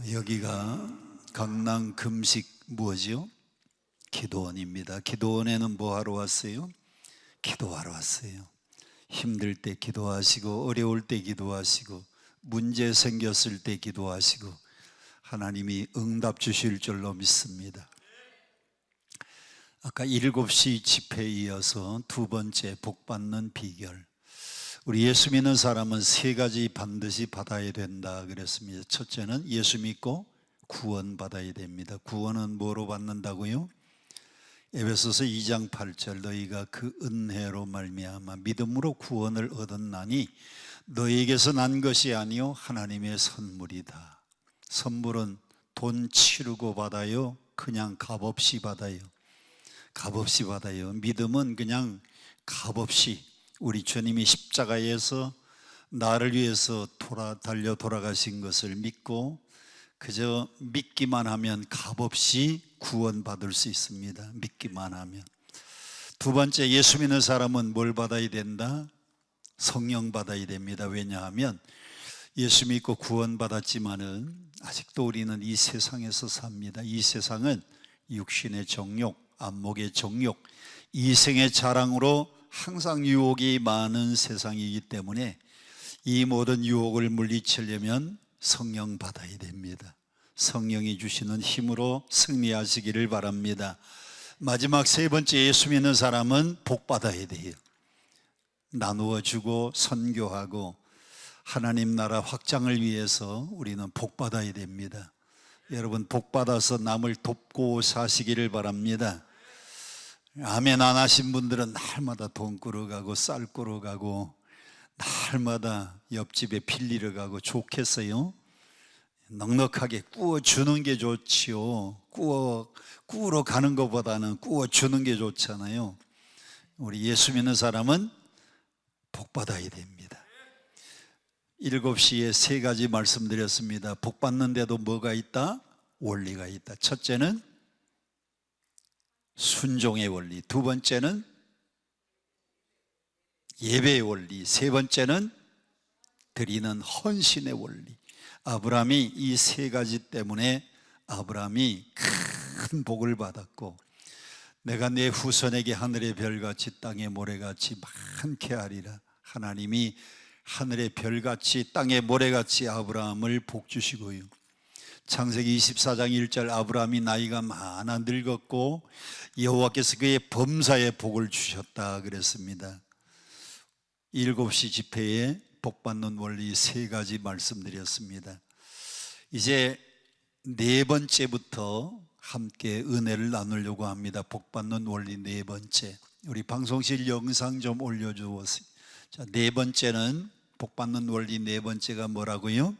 여기가 강남 금식 뭐죠? 기도원입니다. 기도원에는 뭐 하러 왔어요? 기도하러 왔어요. 힘들 때 기도하시고, 어려울 때 기도하시고, 문제 생겼을 때 기도하시고, 하나님이 응답 주실 줄로 믿습니다. 아까 7시 집회에 이어서 두 번째 복받는 비결, 우리 예수 믿는 사람은 세 가지 반드시 받아야 된다 그랬습니다. 첫째는 예수 믿고 구원 받아야 됩니다. 구원은 뭐로 받는다고요? 에베소서 2장 8절, 너희가 그 은혜로 말미암아 믿음으로 구원을 얻었나니 너희에게서 난 것이 아니요 하나님의 선물이다. 선물은 돈 치르고 받아요? 그냥 값없이 받아요? 값없이 받아요. 믿음은 그냥 값없이, 우리 주님이 십자가에서 나를 위해서 달려 돌아가신 것을 믿고 그저 믿기만 하면 값없이 구원받을 수 있습니다. 믿기만 하면. 두 번째, 예수 믿는 사람은 뭘 받아야 된다? 성령 받아야 됩니다. 왜냐하면 예수 믿고 구원받았지만은 아직도 우리는 이 세상에서 삽니다. 이 세상은 육신의 정욕, 안목의 정욕, 이생의 자랑으로 항상 유혹이 많은 세상이기 때문에 이 모든 유혹을 물리치려면 성령 받아야 됩니다. 성령이 주시는 힘으로 승리하시기를 바랍니다. 마지막 세 번째, 예수 믿는 사람은 복 받아야 돼요. 나누어 주고 선교하고 하나님 나라 확장을 위해서 우리는 복 받아야 됩니다. 여러분, 복 받아서 남을 돕고 사시기를 바랍니다. 아멘 안 하신 분들은 날마다 돈 꾸러가고 쌀 꾸러가고 날마다 옆집에 빌리러 가고 좋겠어요? 넉넉하게 구워주는 게 좋지요. 구우러 가는 것보다는 구워주는 게 좋잖아요. 우리 예수 믿는 사람은 복 받아야 됩니다. 7시에 세 가지 말씀드렸습니다. 복 받는데도 뭐가 있다? 원리가 있다. 첫째는 순종의 원리, 두 번째는 예배의 원리, 세 번째는 드리는 헌신의 원리. 아브라함이 이 세 가지 때문에 아브라함이 큰 복을 받았고, 내가 내 후손에게 하늘의 별같이 땅의 모래같이 많게 하리라. 하나님이 하늘의 별같이 땅의 모래같이 아브라함을 복 주시고요, 창세기 24장 1절, 아브라함이 나이가 많아 늙었고 여호와께서 그의 범사에 복을 주셨다 그랬습니다. 7시 집회에 복받는 원리 세 가지 말씀드렸습니다. 이제 네 번째부터 함께 은혜를 나누려고 합니다. 복받는 원리 네 번째, 우리 방송실 영상 좀 올려주세요. 자, 네 번째는, 복받는 원리 네 번째가 뭐라고요?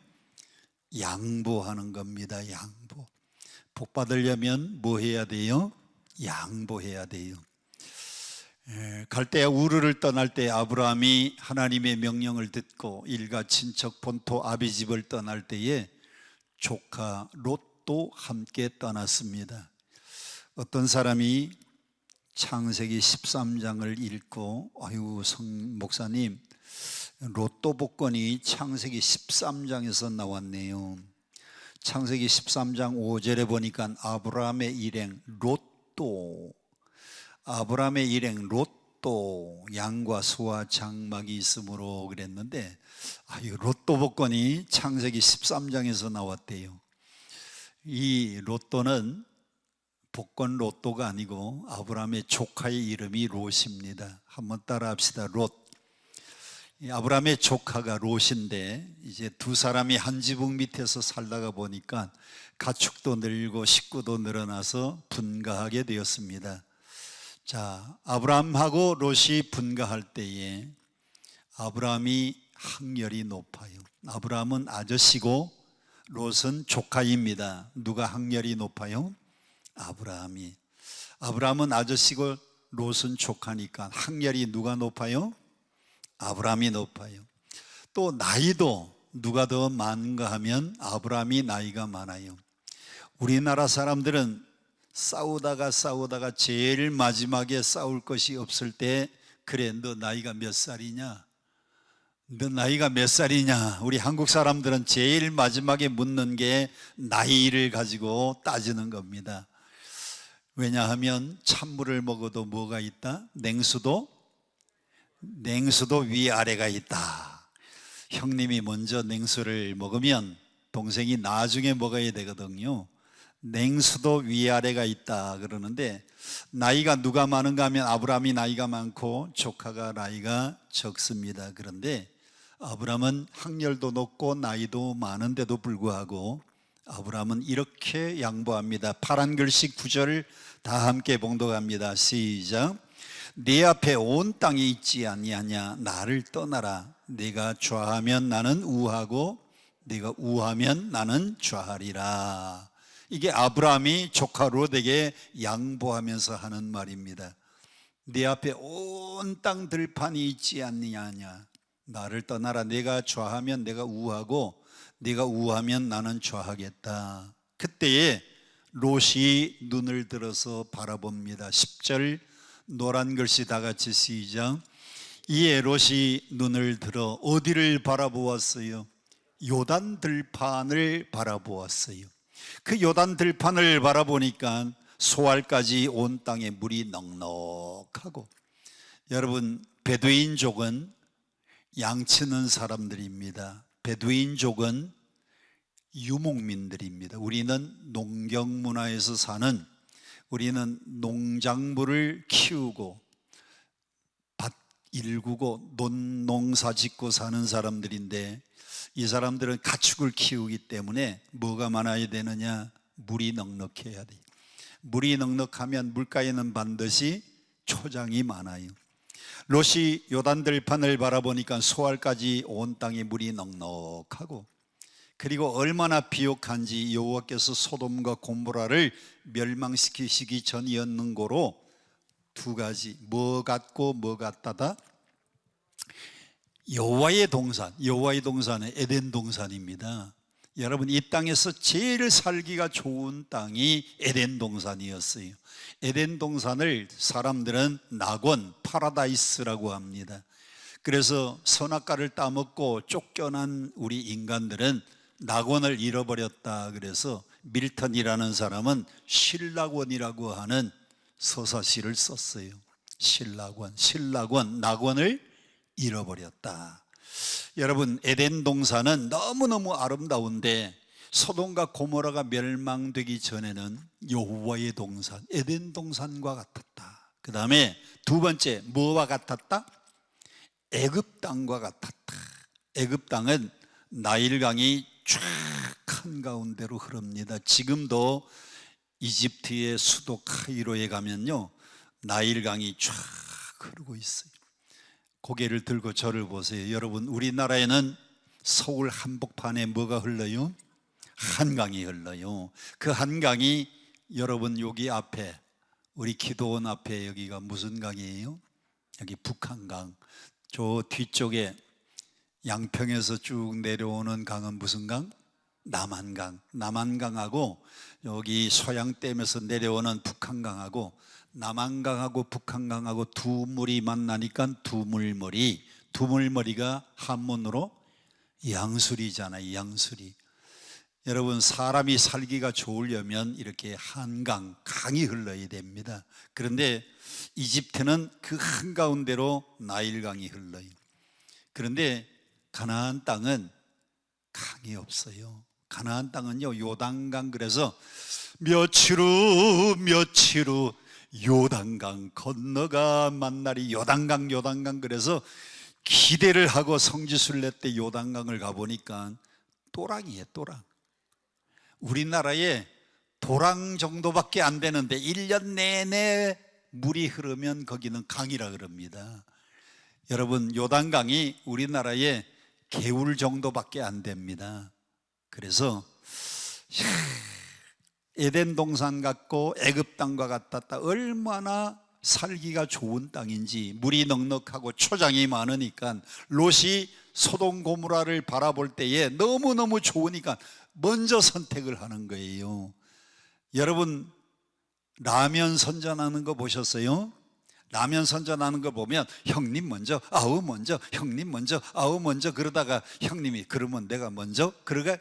양보하는 겁니다. 양보. 복 받으려면 뭐 해야 돼요? 양보해야 돼요. 갈대아 우르를 떠날 때 아브라함이 하나님의 명령을 듣고 일가 친척 본토 아비 집을 떠날 때에 조카 롯도 함께 떠났습니다. 어떤 사람이 창세기 13장을 읽고, 아유 목사님, 로또 복권이 창세기 13장에서 나왔네요. 창세기 13장 5절에 보니까 아브라함의 일행 롯도, 아브라함의 일행 롯도, 양과 소와 장막이 있으므로 그랬는데, 아유, 로또 복권이 창세기 13장에서 나왔대요. 이 로또는 복권 로또가 아니고 아브라함의 조카의 이름이 롯입니다. 한번 따라 합시다. 롯. 아브라함의 조카가 롯인데, 이제 두 사람이 한 지붕 밑에서 살다가 보니까 가축도 늘고 식구도 늘어나서 분가하게 되었습니다. 자, 아브라함하고 롯이 분가할 때에 아브라함이 학렬이 높아요. 아브라함은 아저씨고 롯은 조카입니다. 누가 학렬이 높아요? 아브라함이. 아브라함은 아저씨고 롯은 조카니까 학렬이 누가 높아요? 아브라함이 높아요. 또 나이도 누가 더 많은가 하면 아브라함이 나이가 많아요. 우리나라 사람들은 싸우다가 제일 마지막에 싸울 것이 없을 때, 그래 너 나이가 몇 살이냐? 너 나이가 몇 살이냐? 우리 한국 사람들은 제일 마지막에 묻는 게 나이를 가지고 따지는 겁니다. 왜냐하면 찬물을 먹어도 뭐가 있다? 냉수도 위아래가 있다. 형님이 먼저 냉수를 먹으면 동생이 나중에 먹어야 되거든요. 냉수도 위아래가 있다 그러는데, 나이가 누가 많은가 하면 아브라함이 나이가 많고 조카가 나이가 적습니다. 그런데 아브라함은 학렬도 높고 나이도 많은데도 불구하고 아브라함은 이렇게 양보합니다. 파란 글씨 9절 다 함께 봉독합니다. 시작. 네 앞에 온 땅이 있지 아니하냐? 나를 떠나라. 네가 좌하면 나는 우하고 네가 우하면 나는 좌하리라. 이게 아브라함이 조카 롯에게 양보하면서 하는 말입니다. 네 앞에 온 땅 들판이 있지 않느냐? 나를 떠나라. 내가 좌하면 내가 우하고 네가 우하면 나는 좌하겠다. 그때에 롯이 눈을 들어서 바라봅니다. 10절 노란 글씨 다 같이 시작. 이에 롯이 눈을 들어 어디를 바라보았어요? 요단 들판을 바라보았어요. 그 요단 들판을 바라보니까 소알까지 온 땅에 물이 넉넉하고, 여러분 베두인족은 양치는 사람들입니다. 베두인족은 유목민들입니다. 우리는 농경문화에서 사는, 우리는 농작물을 키우고 밭 일구고 농사 짓고 사는 사람들인데, 이 사람들은 가축을 키우기 때문에 뭐가 많아야 되느냐? 물이 넉넉해야 돼. 물이 넉넉하면 물가에는 반드시 초장이 많아요. 롯이 요단 들판을 바라보니까 소알까지 온 땅에 물이 넉넉하고, 그리고 얼마나 비옥한지 여호와께서 소돔과 고모라를 멸망시키시기 전이었는고로 두 가지, 뭐 같고 뭐 같다다? 여호와의 동산, 여호와의 동산은 에덴 동산입니다. 여러분, 이 땅에서 제일 살기가 좋은 땅이 에덴 동산이었어요. 에덴 동산을 사람들은 낙원, 파라다이스라고 합니다. 그래서 선악과를 따먹고 쫓겨난 우리 인간들은 낙원을 잃어버렸다. 그래서 밀턴이라는 사람은 신락원이라고 하는 서사시를 썼어요. 신락원, 낙원을 잃어버렸다. 여러분, 에덴 동산은 너무너무 아름다운데 소돔과 고모라가 멸망되기 전에는 여호와의 동산, 에덴 동산과 같았다. 그 다음에 두 번째, 뭐와 같았다? 애굽 땅과 같았다. 애굽 땅은 나일강이 쫙 한가운데로 흐릅니다. 지금도 이집트의 수도 카이로에 가면요, 나일강이 쫙 흐르고 있어요. 고개를 들고 저를 보세요. 여러분, 우리나라에는 서울 한복판에 뭐가 흘러요? 한강이 흘러요. 그 한강이 여러분 여기 앞에, 우리 기도원 앞에 여기가 무슨 강이에요? 여기 북한강. 저 뒤쪽에 양평에서 쭉 내려오는 강은 무슨 강? 남한강. 남한강하고 여기 소양댐에서 내려오는 북한강하고, 남한강하고 북한강하고 두 물이 만나니까 두물머리가 한문으로 양수리잖아요. 양수리. 여러분, 사람이 살기가 좋으려면 이렇게 한강, 강이 흘러야 됩니다. 그런데 이집트는 그 한가운데로 나일강이 흘러요. 그런데 가나안 땅은 강이 없어요. 가나안 땅은요, 요단강. 그래서 며칠 후 요단강 건너가 만나리. 요단강. 그래서 기대를 하고 성지순례 때 요단강을 가보니까 또랑이에요. 또랑. 우리나라에 도랑 정도밖에 안 되는데 1년 내내 물이 흐르면 거기는 강이라 그럽니다. 여러분, 요단강이 우리나라에 개울 정도밖에 안 됩니다. 그래서 에덴 동산 같고 애굽 땅과 같았다. 얼마나 살기가 좋은 땅인지. 물이 넉넉하고 초장이 많으니까 롯이 소돔 고모라를 바라볼 때에 너무너무 좋으니까 먼저 선택을 하는 거예요. 여러분, 라면 선전하는 거 보셨어요? 라면 선전하는 거 보면 형님 먼저, 아우 먼저, 형님 먼저, 아우 먼저 그러다가 형님이 그러면 내가 먼저, 그러가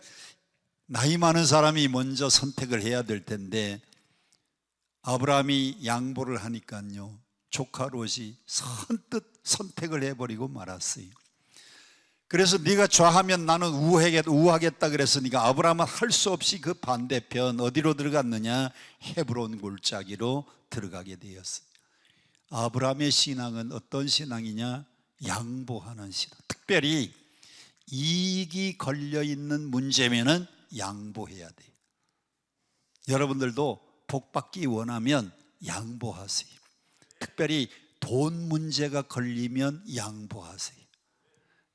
나이 많은 사람이 먼저 선택을 해야 될 텐데 아브라함이 양보를 하니까요, 조카 롯이 선뜻 선택을 해버리고 말았어요. 그래서 네가 좌하면 나는 우하겠다 그랬으니까 아브라함은 할 수 없이 그 반대편 어디로 들어갔느냐? 헤브론 골짜기로 들어가게 되었어요. 아브라함의 신앙은 어떤 신앙이냐? 양보하는 신앙. 특별히 이익이 걸려있는 문제면은 양보해야 돼요. 여러분들도 복 받기 원하면 양보하세요. 특별히 돈 문제가 걸리면 양보하세요.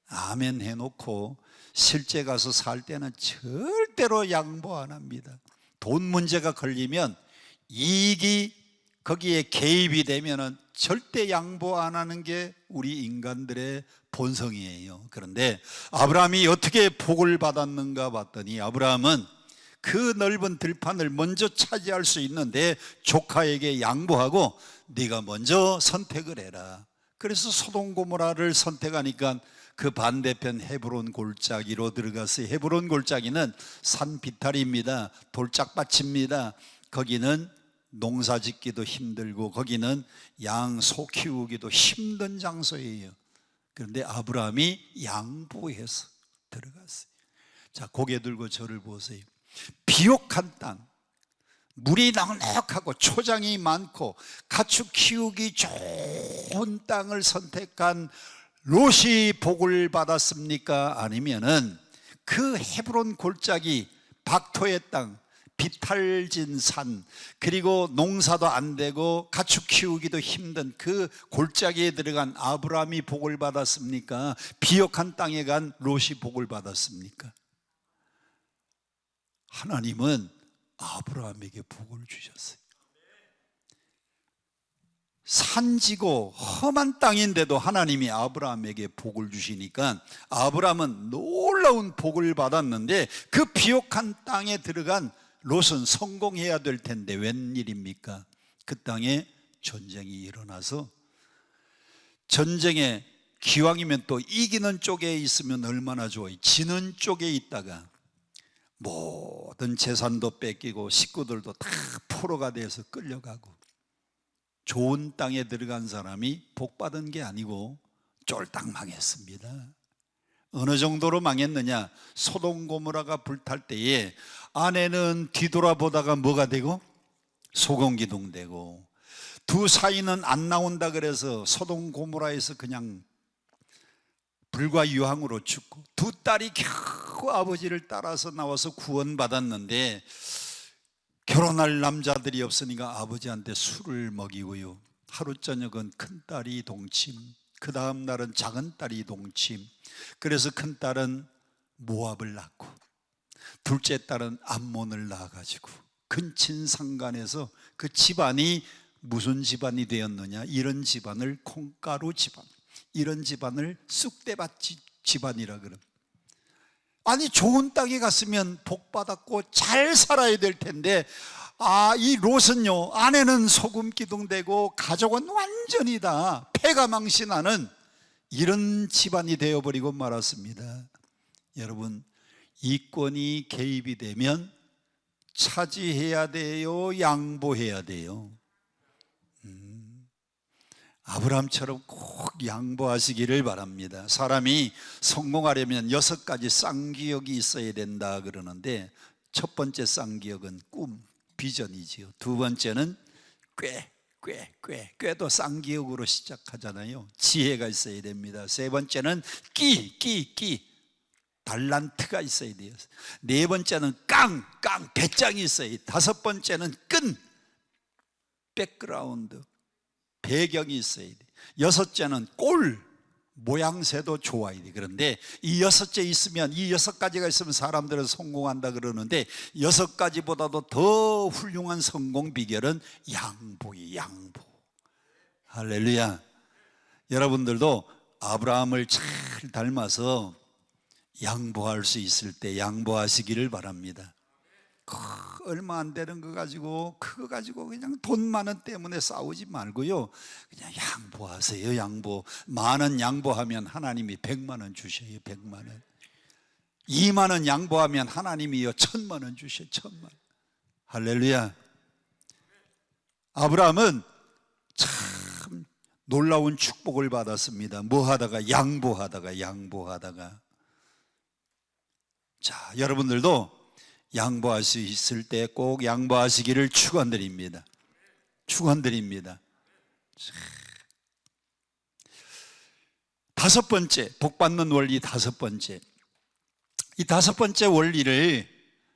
아멘 해놓고 실제 가서 살 때는 절대로 양보 안 합니다. 돈 문제가 걸리면 이익이 거기에 개입이 되면은 절대 양보 안 하는 게 우리 인간들의 본성이에요. 그런데 아브라함이 어떻게 복을 받았는가 봤더니 아브라함은 그 넓은 들판을 먼저 차지할 수 있는데 조카에게 양보하고 네가 먼저 선택을 해라. 그래서 소돔 고모라를 선택하니까 그 반대편 헤브론 골짜기로 들어갔어요. 헤브론 골짜기는 산 비탈입니다. 돌짝밭입니다. 거기는 농사 짓기도 힘들고 거기는 양, 소 키우기도 힘든 장소예요. 그런데 아브라함이 양보해서 들어갔어요. 자, 고개 들고 저를 보세요. 비옥한 땅, 물이 넉넉하고 초장이 많고 가축 키우기 좋은 땅을 선택한 롯이 복을 받았습니까? 아니면은 그 헤브론 골짜기, 박토의 땅, 비탈진 산, 그리고 농사도 안 되고 가축 키우기도 힘든 그 골짜기에 들어간 아브라함이 복을 받았습니까? 비옥한 땅에 간 롯이 복을 받았습니까? 하나님은 아브라함에게 복을 주셨어요. 산지고 험한 땅인데도 하나님이 아브라함에게 복을 주시니까 아브라함은 놀라운 복을 받았는데 그 비옥한 땅에 들어간 롯은 성공해야 될 텐데 웬일입니까? 그 땅에 전쟁이 일어나서, 전쟁에 기왕이면 또 이기는 쪽에 있으면 얼마나 좋아요. 지는 쪽에 있다가 모든 재산도 뺏기고 식구들도 다 포로가 돼서 끌려가고, 좋은 땅에 들어간 사람이 복 받은 게 아니고 쫄딱 망했습니다. 어느 정도로 망했느냐? 소돔 고모라가 불탈 때에 아내는 뒤돌아보다가 뭐가 되고? 소금기둥 되고, 두 사이는 안 나온다 그래서 소돔 고모라에서 그냥 불과 유황으로 죽고, 두 딸이 겨우 아버지를 따라서 나와서 구원받았는데 결혼할 남자들이 없으니까 아버지한테 술을 먹이고요, 하루 저녁은 큰딸이 동침, 그 다음 날은 작은 딸이 동침. 그래서 큰딸은 모압을 낳고 둘째 딸은 암몬을 낳아가지고 근친상간해서 그 집안이 무슨 집안이 되었느냐? 이런 집안을 콩가루 집안, 이런 집안을 쑥대밭 집안이라 그럽니다. 아니, 좋은 땅에 갔으면 복 받았고 잘 살아야 될 텐데, 이 롯은요, 아내는 소금 기둥 되고 가족은 완전히 다 패가망신하는 이런 집안이 되어버리고 말았습니다. 여러분, 이권이 개입이 되면 차지해야 돼요, 양보해야 돼요? 아브라함처럼 꼭 양보하시기를 바랍니다. 사람이 성공하려면 6가지 쌍기역이 있어야 된다 그러는데, 첫 번째 쌍기역은 꿈, 비전이지요. 두 번째는 꾀도 쌍기역으로 시작하잖아요. 지혜가 있어야 됩니다. 세 번째는 끼 달란트가 있어야 돼요. 네 번째는 배짱이 있어야 돼요. 다섯 번째는 백그라운드, 배경이 있어야 돼. 여섯째는 모양새도 좋아야 돼. 그런데 이 6째 있으면, 이 6가지가 있으면 사람들은 성공한다 그러는데, 6가지보다도 더 훌륭한 성공 비결은 양보예요. 양보. 할렐루야. 여러분들도 아브라함을 잘 닮아서 양보할 수 있을 때 양보하시기를 바랍니다. 얼마 안 되는 거 가지고 그거 가지고 그냥 돈 많은 때문에 싸우지 말고요, 그냥 양보하세요. 양보. 만원 양보하면 하나님이 100만 원 주셔요. 100만 원. 2만 원 양보하면 하나님이요 1000만 원 주셔요. 1000만 원. 할렐루야. 아브라함은 참 놀라운 축복을 받았습니다. 뭐 하다가? 양보하다가. 자, 여러분들도 양보할 수 있을 때 꼭 양보하시기를 축원드립니다. 축원드립니다. 다섯 번째, 복받는 원리 다섯 번째. 이 다섯 번째 원리를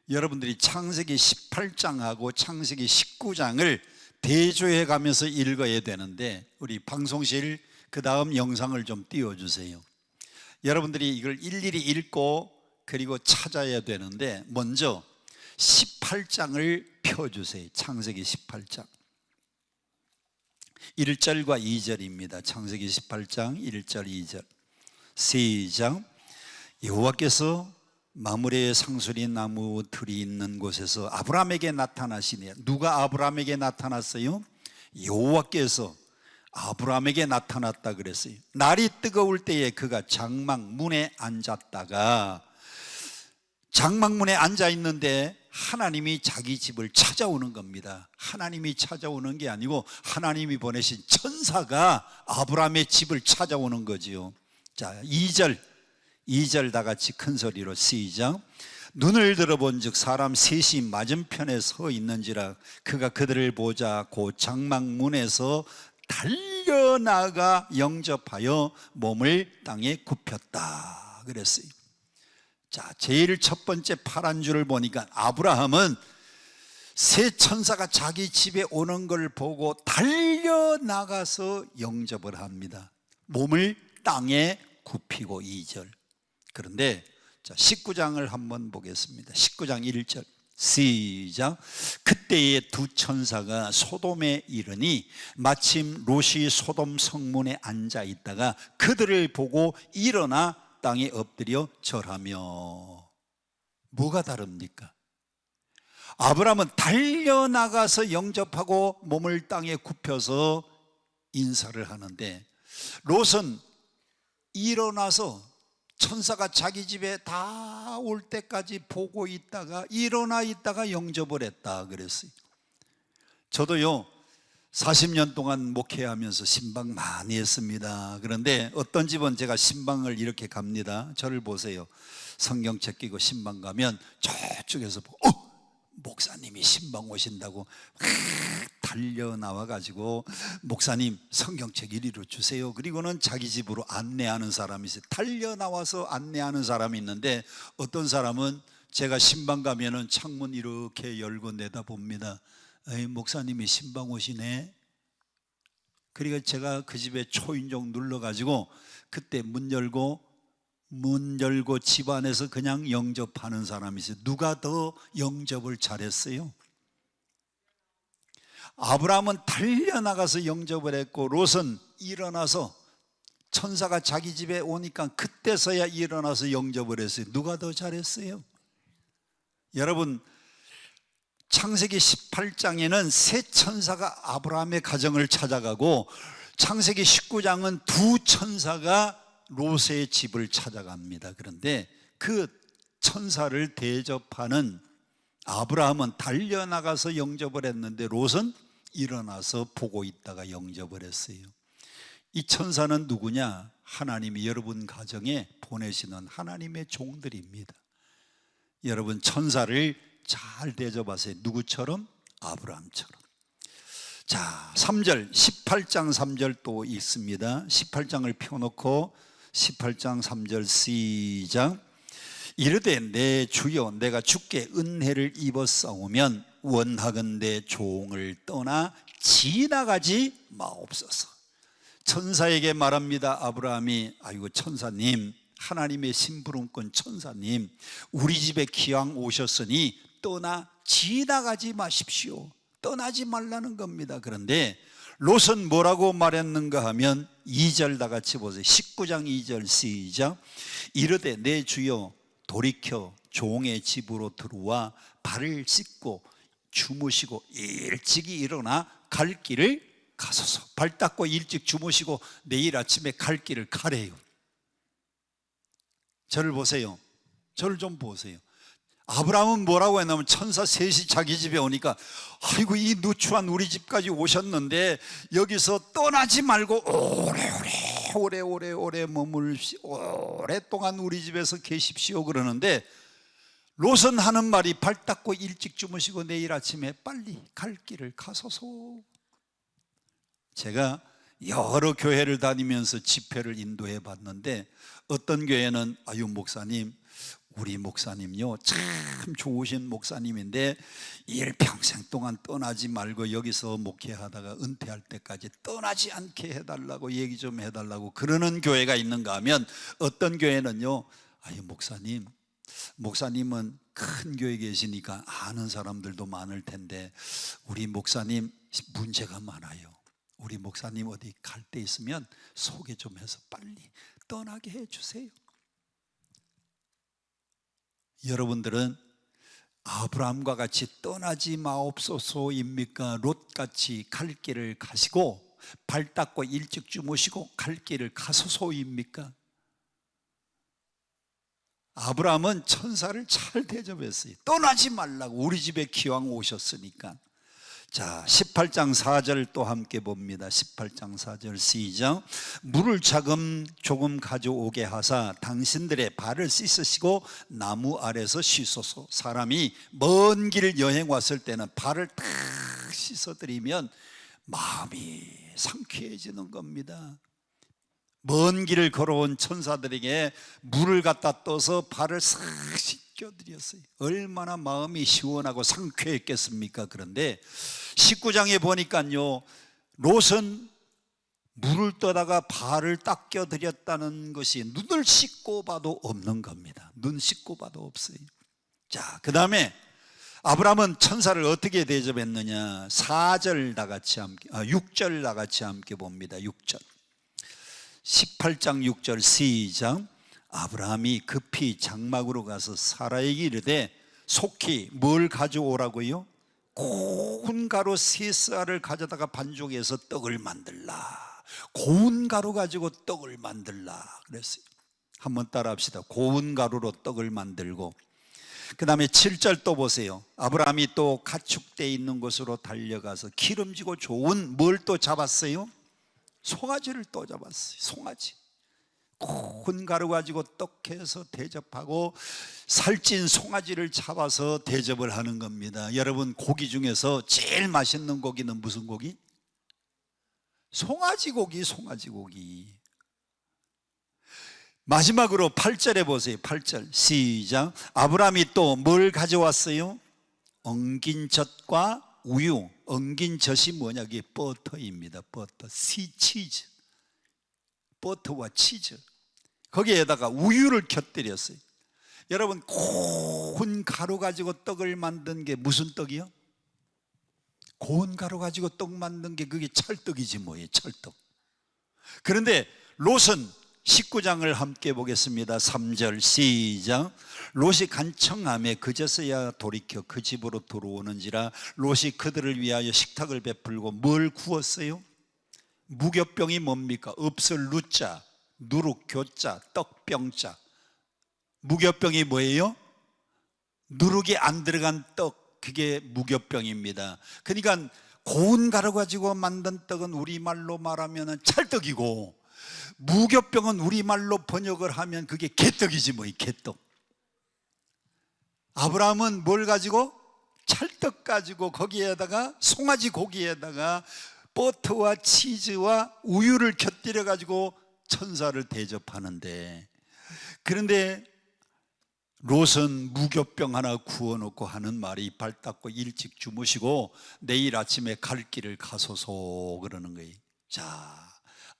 여러분들이 창세기 18장하고 창세기 19장을 대조해 가면서 읽어야 되는데, 우리 방송실 그 다음 영상을 좀 띄워주세요. 여러분들이 이걸 일일이 읽고 그리고 찾아야 되는데, 먼저 18장을 펴주세요. 창세기 18장 1절과 2절입니다. 창세기 18장 1절 2절 시작. 여호와께서 마므레 상수리 나무 들이 있는 곳에서 아브라함에게 나타나시니. 누가 아브라함에게 나타났어요? 여호와께서 아브라함에게 나타났다 그랬어요. 날이 뜨거울 때에 그가 장막문에 앉았다가, 장막문에 앉아 있는데 하나님이 자기 집을 찾아오는 겁니다. 하나님이 찾아오는 게 아니고 하나님이 보내신 천사가 아브라함의 집을 찾아오는 거지요. 자, 2절 다 같이 큰 소리로 시작. 눈을 들어본즉 사람 셋이 맞은편에 서 있는지라 그가 그들을 보자 곧 장막문에서 달려나가 영접하여 몸을 땅에 굽혔다 그랬어요. 자, 제일 첫 번째 파란 줄을 보니까 아브라함은 세 천사가 자기 집에 오는 걸 보고 달려나가서 영접을 합니다. 몸을 땅에 굽히고. 2절. 그런데 자, 19장을 한번 보겠습니다. 19장 1절 시작. 그때에 두 천사가 소돔에 이르니 마침 롯이 소돔 성문에 앉아 있다가 그들을 보고 일어나 땅에 엎드려 절하며. 뭐가 다릅니까? 아브라함은 달려나가서 영접하고 몸을 땅에 굽혀서 인사를 하는데, 롯은 일어나서 천사가 자기 집에 다 올 때까지 보고 있다가 일어나 있다가 영접을 했다 그랬어요. 저도요 40년 동안 목회하면서 신방 많이 했습니다. 그런데 어떤 집은 제가 신방을 이렇게 갑니다. 저를 보세요. 성경책 끼고 신방 가면 저쪽에서 보고 목사님이 신방 오신다고 달려 나와가지고 목사님 성경책 이리로 주세요. 그리고는 자기 집으로 안내하는 사람이 있어요. 달려 나와서 안내하는 사람이 있는데, 어떤 사람은 제가 신방 가면은 창문 이렇게 열고 내다봅니다. 에이, 목사님이 신방 오시네. 그러니까 제가 그 집에 초인종 눌러가지고 그때 문 열고 집 안에서 그냥 영접하는 사람이 있어요. 누가 더 영접을 잘했어요? 아브라함은 달려나가서 영접을 했고 롯은 일어나서, 천사가 자기 집에 오니까 그때서야 일어나서 영접을 했어요. 누가 더 잘했어요? 여러분, 창세기 18장에는 세 천사가 아브라함의 가정을 찾아가고 창세기 19장은 두 천사가 롯의 집을 찾아갑니다. 그런데 그 천사를 대접하는 아브라함은 달려나가서 영접을 했는데 롯은 일어나서 보고 있다가 영접을 했어요. 이 천사는 누구냐? 하나님이 여러분 가정에 보내시는 하나님의 종들입니다. 여러분 천사를 잘 대접하세요. 누구처럼? 아브라함처럼. 자, 3절 18장 3절 또 있습니다. 18장을 펴놓고 18장 3절 시작. 이르되 내 주여 내가 주께 은혜를 입었사오면 원하건대 종을 떠나 지나가지 마옵소서. 천사에게 말합니다. 아브라함이, 아이고 천사님, 하나님의 심부름꾼 천사님, 우리 집에 기왕 오셨으니 떠나 지나가지 마십시오. 떠나지 말라는 겁니다. 그런데 롯은 뭐라고 말했는가 하면 2절 다 같이 보세요. 19장 2절 시작. 이르되 내 주여 돌이켜 종의 집으로 들어와 발을 씻고 주무시고 일찍이 일어나 갈 길을 가소서. 발 닦고 일찍 주무시고 내일 아침에 갈 길을 가래요. 저를 보세요. 저를 좀 보세요. 아브라함은 뭐라고 했냐면 천사 셋이 자기 집에 오니까 아이고 이 누추한 우리 집까지 오셨는데 여기서 떠나지 말고 오래오래 머물시 오랫동안 우리 집에서 계십시오 그러는데 롯은 하는 말이 발 닦고 일찍 주무시고 내일 아침에 빨리 갈 길을 가소서. 제가 여러 교회를 다니면서 집회를 인도해 봤는데 어떤 교회는 아유 목사님 우리 목사님요 참 좋으신 목사님인데 일평생 동안 떠나지 말고 여기서 목회하다가 은퇴할 때까지 떠나지 않게 해달라고 얘기 좀 해달라고 그러는 교회가 있는가 하면 어떤 교회는요 아유 목사님은 큰 교회에 계시니까 아는 사람들도 많을 텐데 우리 목사님 문제가 많아요. 우리 목사님 어디 갈 데 있으면 소개 좀 해서 빨리 떠나게 해주세요. 여러분들은 아브라함과 같이 떠나지 마옵소서입니까? 롯같이 갈 길을 가시고 발 닦고 일찍 주무시고 갈 길을 가소서입니까? 아브라함은 천사를 잘 대접했어요. 떠나지 말라고 우리 집에 기왕 오셨으니까. 자 18장 4절 또 함께 봅니다. 18장 4절 시작. 물을 조금 가져오게 하사 당신들의 발을 씻으시고 나무 아래서 씻소서. 사람이 먼 길 여행 왔을 때는 발을 딱 씻어드리면 마음이 상쾌해지는 겁니다. 먼 길을 걸어온 천사들에게 물을 갖다 떠서 발을 싹 씻겨드렸어요. 얼마나 마음이 시원하고 상쾌했겠습니까? 그런데 19장에 보니까요 롯은 물을 떠다가 발을 닦여드렸다는 것이 눈을 씻고 봐도 없는 겁니다. 눈 씻고 봐도 없어요. 자, 그 다음에 아브라함은 천사를 어떻게 대접했느냐 4절 다 같이 함께 6절 다 같이 함께 봅니다. 6절 18장 6절 시작. 아브라함이 급히 장막으로 가서 사라에게 이르되 속히 뭘 가져오라고요? 고운 가루 세 쌀을 가져다가 반죽해서 떡을 만들라. 고운 가루 가지고 떡을 만들라 그랬어요. 한번 따라 합시다. 고운 가루로 떡을 만들고 그 다음에 7절 또 보세요. 아브라함이 또 가축되어 있는 곳으로 달려가서 기름지고 좋은 뭘 또 잡았어요? 송아지를 또 잡았어요. 송아지 고운 가루 가지고 떡해서 대접하고 살찐 송아지를 잡아서 대접을 하는 겁니다. 여러분 고기 중에서 제일 맛있는 고기는 무슨 고기? 송아지 고기. 마지막으로 8절에 보세요. 8절 시작. 아브라함이 또 뭘 가져왔어요? 엉긴 젖과 우유. 엉긴 젖이 뭐냐? 이게 버터입니다. 버터, 치즈. 버터와 치즈 거기에다가 우유를 곁들였어요. 여러분 고운 가루 가지고 떡을 만든 게 무슨 떡이요? 고운 가루 가지고 떡 만든 게 그게 찰떡이지 뭐예요. 찰떡. 그런데 롯은 19장을 함께 보겠습니다. 3절 시작. 롯이 간청하며 그제서야 돌이켜 그 집으로 들어오는지라 롯이 그들을 위하여 식탁을 베풀고 뭘 구웠어요? 무교병이 뭡니까? 읍설 루자, 누룩 교자, 떡병자. 무교병이 뭐예요? 누룩이 안 들어간 떡, 그게 무교병입니다. 그러니까 고운 가루 가지고 만든 떡은 우리말로 말하면 찰떡이고 무교병은 우리말로 번역을 하면 그게 개떡이지 뭐이 개떡. 아브라함은 뭘 가지고? 찰떡 가지고 거기에다가 송아지 고기에다가 버터와 치즈와 우유를 곁들여 가지고 천사를 대접하는데, 그런데 롯은 무교병 하나 구워놓고 하는 말이 발 닦고 일찍 주무시고 내일 아침에 갈 길을 가소서 그러는 거예요. 자,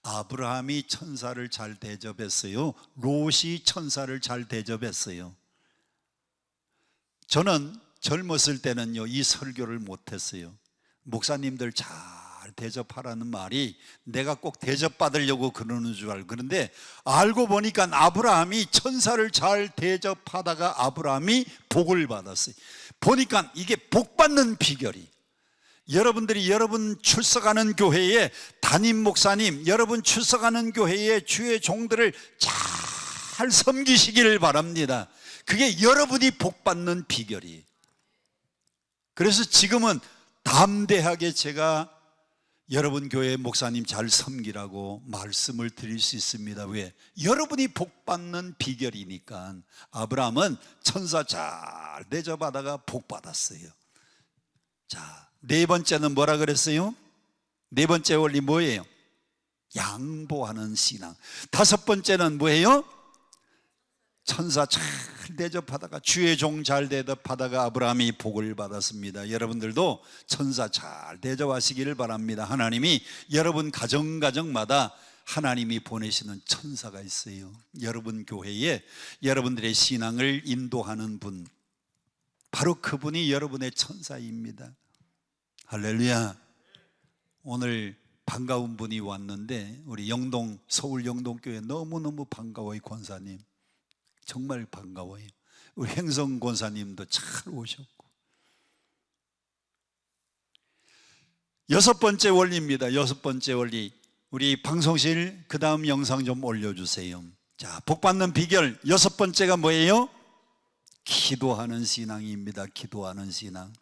아브라함이 천사를 잘 대접했어요. 롯이 천사를 잘 대접했어요. 저는 젊었을 때는요 이 설교를 못했어요. 목사님들 잘 대접하라는 말이 내가 꼭 대접받으려고 그러는 줄 알고, 그런데 알고 보니까 아브라함이 천사를 잘 대접하다가 아브라함이 복을 받았어요. 보니까 이게 복 받는 비결이, 여러분들이 여러분 출석하는 교회에 담임 목사님, 여러분 출석하는 교회에 주의 종들을 잘 섬기시기를 바랍니다. 그게 여러분이 복 받는 비결이에요. 그래서 지금은 담대하게 제가 여러분 교회 목사님 잘 섬기라고 말씀을 드릴 수 있습니다. 왜? 여러분이 복 받는 비결이니까. 아브라함은 천사 잘 대접하다가 복 받았어요. 자, 네 번째는 뭐라 그랬어요? 네 번째 원리 뭐예요? 양보하는 신앙. 다섯 번째는 뭐예요? 천사 잘 대접하다가, 주의 종 잘 대접하다가 아브라함이 복을 받았습니다. 여러분들도 천사 잘 대접하시기를 바랍니다. 하나님이 여러분 가정마다 하나님이 보내시는 천사가 있어요. 여러분 교회에 여러분들의 신앙을 인도하는 분, 바로 그분이 여러분의 천사입니다. 할렐루야. 오늘 반가운 분이 왔는데, 우리 영동, 서울 영동교회 너무너무 반가워요. 권사님 정말 반가워요. 우리 행성 권사님도 잘 오셨고. 여섯 번째 원리입니다. 여섯 번째 원리, 우리 방송실 그 다음 영상 좀 올려주세요. 자, 복받는 비결 여섯 번째가 뭐예요? 기도하는 신앙입니다. 기도하는 신앙.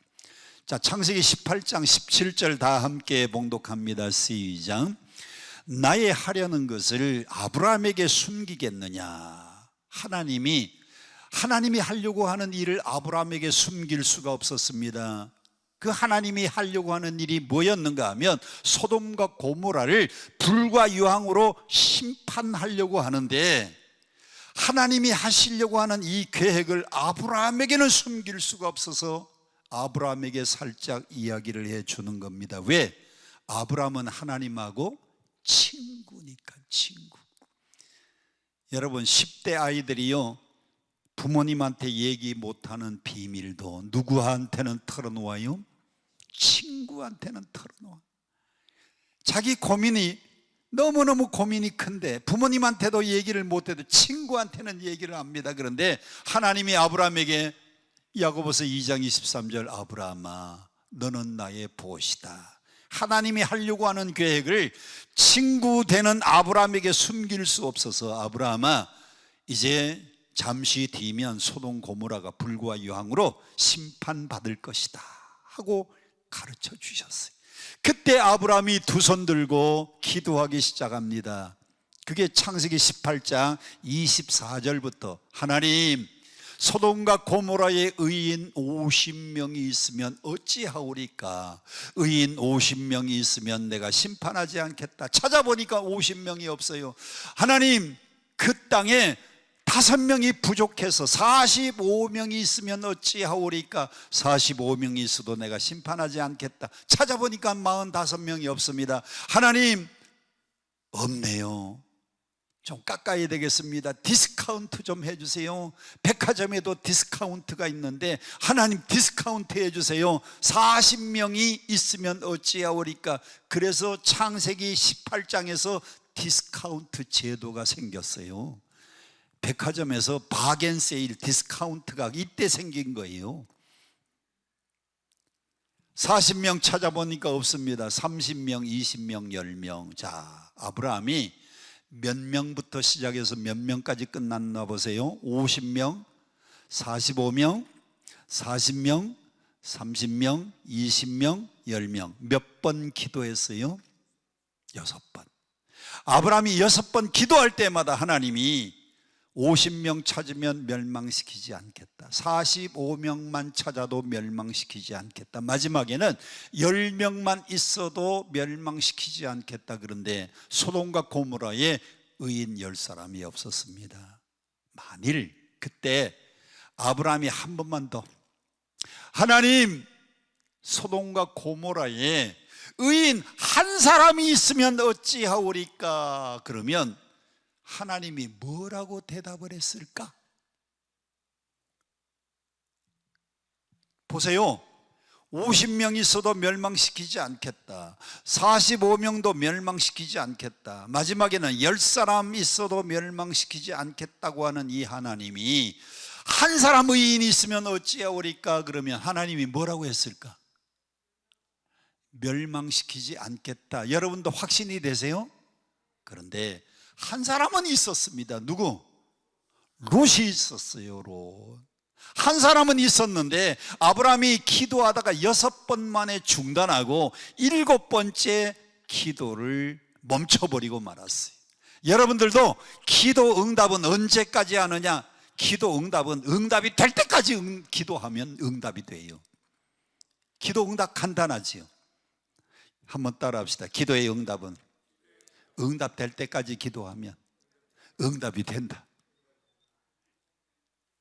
자, 창세기 18장 17절 다 함께 봉독합니다. 시작. 나의 하려는 것을 아브라함에게 숨기겠느냐. 하나님이 하려고 하는 일을 아브라함에게 숨길 수가 없었습니다. 그 하나님이 하려고 하는 일이 뭐였는가 하면 소돔과 고모라를 불과 유황으로 심판하려고 하는데, 하나님이 하시려고 하는 이 계획을 아브라함에게는 숨길 수가 없어서 아브라함에게 살짝 이야기를 해주는 겁니다. 왜? 아브라함은 하나님하고 친구니까. 친구. 여러분, 10대 아이들이요, 부모님한테 얘기 못하는 비밀도 누구한테는 털어놓아요? 친구한테는 털어놓아. 자기 고민이 너무너무 고민이 큰데 부모님한테도 얘기를 못해도 친구한테는 얘기를 합니다. 그런데 하나님이 아브라함에게 야고보서 2장 23절, 아브라함아 너는 나의 보시다. 하나님이 하려고 하는 계획을 친구 되는 아브라함에게 숨길 수 없어서, 아브라함아 이제 잠시 뒤면 소돔 고모라가 불과 유황으로 심판받을 것이다 하고 가르쳐 주셨어요. 그때 아브라함이 두 손 들고 기도하기 시작합니다. 그게 창세기 18장 24절부터 하나님, 소돔과 고모라의 의인 50명이 있으면 어찌하오리까? 의인 50명이 있으면 내가 심판하지 않겠다. 찾아보니까 50명이 없어요. 하나님, 그 땅에 5명이 부족해서 45명이 있으면 어찌하오리까? 45명이 있어도 내가 심판하지 않겠다. 찾아보니까 45명이 없습니다. 하나님, 없네요. 좀 깎아야 되겠습니다. 디스카운트 좀 해주세요. 백화점에도 디스카운트가 있는데 하나님 디스카운트 해주세요. 40명이 있으면 어찌하오리까? 그래서 창세기 18장에서 디스카운트 제도가 생겼어요. 백화점에서 바겐세일 디스카운트가 이때 생긴 거예요. 40명 찾아보니까 없습니다. 30명, 20명, 10명. 자, 아브라함이 몇 명부터 시작해서 몇 명까지 끝났나 보세요. 50명, 45명, 40명, 30명, 20명, 10명. 몇 번 기도했어요? 6번. 아브라함이 6번 기도할 때마다 하나님이 50명 찾으면 멸망시키지 않겠다. 45명만 찾아도 멸망시키지 않겠다. 마지막에는 10명만 있어도 멸망시키지 않겠다. 그런데 소돔과 고모라에 의인 10사람이 없었습니다. 만일 그때 아브라함이 한 번만 더, 하나님, 소돔과 고모라에 의인 한 사람이 있으면 어찌하오리까? 그러면 하나님이 뭐라고 대답을 했을까? 보세요. 50명 있어도 멸망시키지 않겠다. 45명도 멸망시키지 않겠다. 마지막에는 10사람 있어도 멸망시키지 않겠다고 하는 이 하나님이 한 사람 의인이 있으면 어찌하오리까? 그러면 하나님이 뭐라고 했을까? 멸망시키지 않겠다. 여러분도 확신이 되세요? 그런데 한 사람은 있었습니다. 누구? 롯이 있었어요. 롯. 한 사람은 있었는데 아브라함이 기도하다가 6번 만에 중단하고 7번째 기도를 멈춰버리고 말았어요. 여러분들도 기도 응답은 언제까지 하느냐? 기도 응답은 응답이 될 때까지 기도하면 응답이 돼요. 기도 응답 간단하지요. 한번 따라 합시다. 기도의 응답은 응답될 때까지 기도하면 응답이 된다.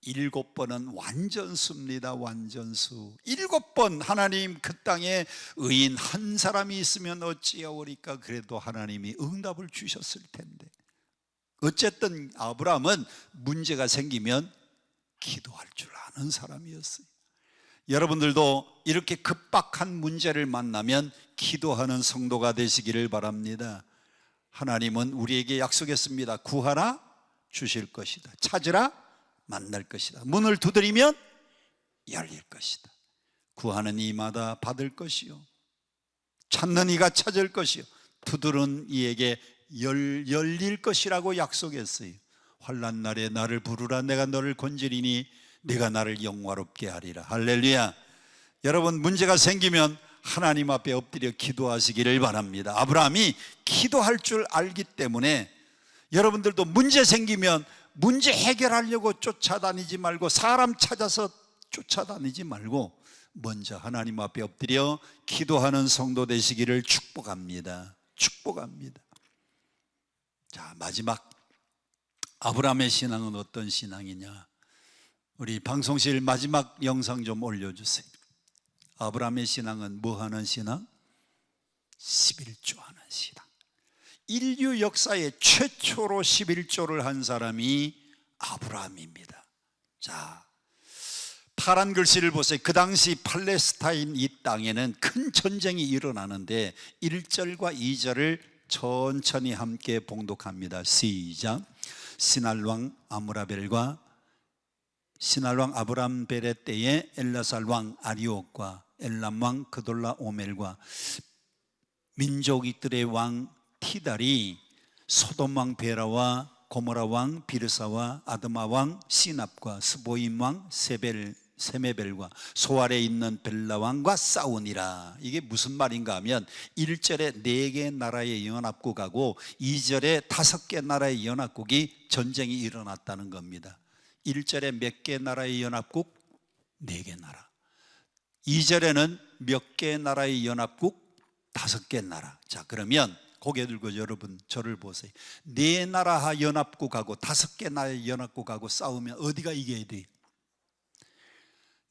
7번은 완전수입니다. 완전수. 7번 하나님 그 땅에 의인 한 사람이 있으면 어찌하오리까? 그래도 하나님이 응답을 주셨을 텐데. 어쨌든 아브라함은 문제가 생기면 기도할 줄 아는 사람이었어요. 여러분들도 이렇게 급박한 문제를 만나면 기도하는 성도가 되시기를 바랍니다. 하나님은 우리에게 약속했습니다. 구하라 주실 것이다. 찾으라 만날 것이다. 문을 두드리면 열릴 것이다. 구하는 이마다 받을 것이요, 찾는 이가 찾을 것이요, 두드리는 이에게 열릴 것이라고 약속했어요. 환난 날에 나를 부르라. 내가 너를 건지리니 내가 나를 영화롭게 하리라. 할렐루야. 여러분, 문제가 생기면 하나님 앞에 엎드려 기도하시기를 바랍니다. 아브라함이 기도할 줄 알기 때문에 여러분들도 문제 생기면 문제 해결하려고 쫓아다니지 말고, 사람 찾아서 쫓아다니지 말고 먼저 하나님 앞에 엎드려 기도하는 성도 되시기를 축복합니다. 축복합니다. 자, 마지막 아브라함의 신앙은 어떤 신앙이냐? 우리 방송실 마지막 영상 좀 올려주세요. 아브라함의 신앙은 뭐 하는 신앙? 11조 하는 신앙. 인류 역사에 최초로 11조를 한 사람이 아브라함입니다. 자, 파란 글씨를 보세요. 그 당시 팔레스타인 이 땅에는 큰 전쟁이 일어나는데 1절과 2절을 천천히 함께 봉독합니다. 시작. 시날왕 아브람벨의 때에 엘라살 왕 아리옥과 엘람 왕 그돌라 오멜과 민족들의 왕 티달이 소돔 왕 베라와 고모라 왕 비르사와 아드마 왕 시납과 스보임 왕 세메벨과 소알에 있는 벨라 왕과 싸우니라. 이게 무슨 말인가 하면 1절에 4개 나라의 연합국하고 2절에 5개 나라의 연합국이 전쟁이 일어났다는 겁니다. 1절에 몇 개 나라의 연합국? 4개 나라. 2절에는 몇 개 나라의 연합국? 5개 나라. 자, 그러면 고개 들고 여러분 저를 보세요. 4나라 연합국하고 5개 나라의 연합국하고 싸우면 어디가 이겨야 돼?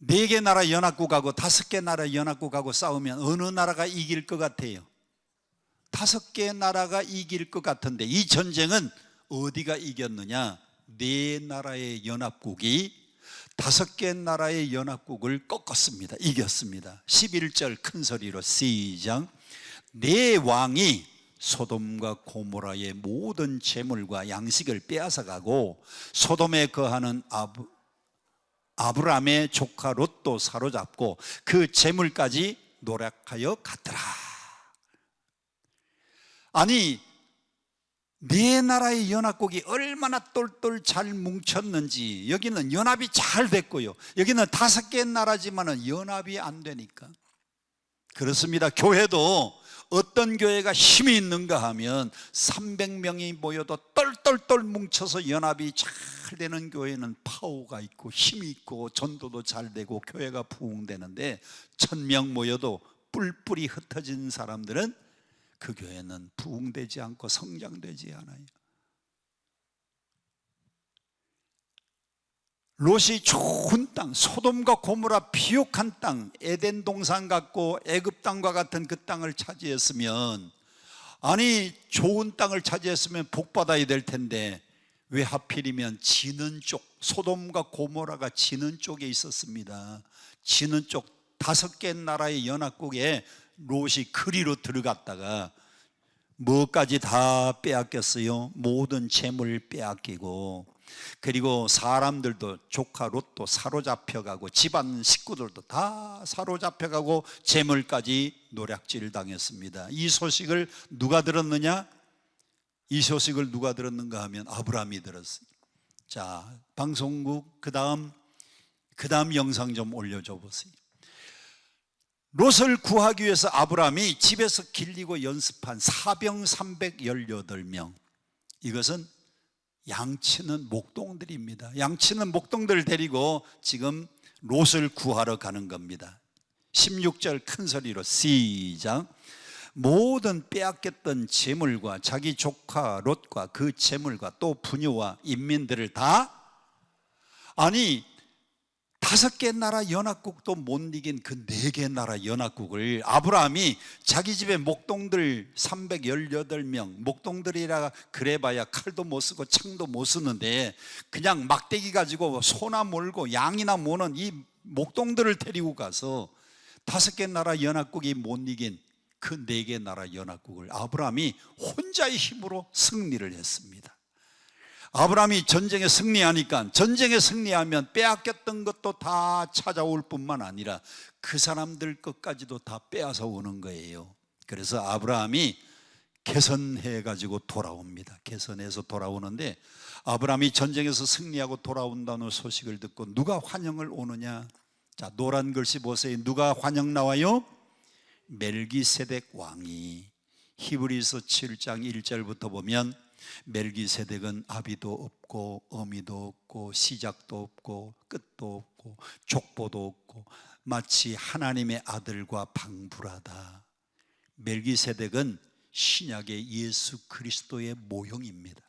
4개 나라 연합국하고 5개 나라 연합국하고 싸우면 어느 나라가 이길 것 같아요? 5개 나라가 이길 것 같은데 이 전쟁은 어디가 이겼느냐? 4나라의 연합국이 5개 나라의 연합국을 꺾었습니다. 이겼습니다. 11절 큰 소리로 시작. 네 왕이 소돔과 고모라의 모든 재물과 양식을 빼앗아가고 소돔에 거하는 아브라함의 조카 롯도 사로잡고 그 재물까지 노략하여 갔더라. 아니, 4나라의 연합국이 얼마나 똘똘 잘 뭉쳤는지. 여기는 연합이 잘 됐고요, 여기는 5개 나라지만 연합이 안 되니까. 그렇습니다. 교회도 어떤 교회가 힘이 있는가 하면 300명이 모여도 똘똘똘 뭉쳐서 연합이 잘 되는 교회는 파워가 있고 힘이 있고 전도도 잘 되고 교회가 부흥되는데 1000명 모여도 뿔뿔이 흩어진 사람들은 그 교회는 부흥되지 않고 성장되지 않아요. 롯이 좋은 땅, 소돔과 고모라 비옥한 땅, 에덴 동산 같고 애굽 땅과 같은 그 땅을 차지했으면, 아니 좋은 땅을 차지했으면 복 받아야 될 텐데 왜 하필이면 지는 쪽, 소돔과 고모라가 지는 쪽에 있었습니다. 지는 쪽 5개 나라의 연합국에 롯이 그리로 들어갔다가 뭐까지 다 빼앗겼어요. 모든 재물 빼앗기고, 그리고 사람들도, 조카 롯도 사로잡혀가고, 집안 식구들도 다 사로잡혀가고, 재물까지 노략질 당했습니다. 이 소식을 누가 들었느냐? 이 소식을 누가 들었는가 하면 아브라함이 들었어요. 자, 방송국 그 다음 영상 좀 올려줘 보세요. 롯을 구하기 위해서 아브라함이 집에서 길리고 연습한 사병 318명, 이것은 양치는 목동들입니다. 양치는 목동들을 데리고 지금 롯을 구하러 가는 겁니다. 16절 큰 소리로 시작. 모든 빼앗겼던 재물과 자기 조카 롯과 그 재물과 또 부녀와 인민들을 다, 아니 5개 나라 연합국도 못 이긴 그 4개 나라 연합국을 아브라함이 자기 집에 목동들 318명, 목동들이라 그래봐야 칼도 못 쓰고 창도 못 쓰는데 그냥 막대기 가지고 소나 몰고 양이나 모는 이 목동들을 데리고 가서 5개 나라 연합국이 못 이긴 그 4개 나라 연합국을 아브라함이 혼자의 힘으로 승리를 했습니다. 아브라함이 전쟁에 승리하니까, 전쟁에 승리하면 빼앗겼던 것도 다 찾아올 뿐만 아니라 그 사람들 것까지도 다 빼앗아 오는 거예요. 그래서 아브라함이 개선해 가지고 돌아옵니다. 개선해서 돌아오는데, 아브라함이 전쟁에서 승리하고 돌아온다는 소식을 듣고 누가 환영을 오느냐? 자, 노란 글씨 보세요. 누가 환영 나와요? 멜기세덱 왕이. 히브리서 7장 1절부터 보면 멜기세덱은 아비도 없고 어미도 없고 시작도 없고 끝도 없고 족보도 없고 마치 하나님의 아들과 방불하다. 멜기세덱은 신약의 예수 그리스도의 모형입니다.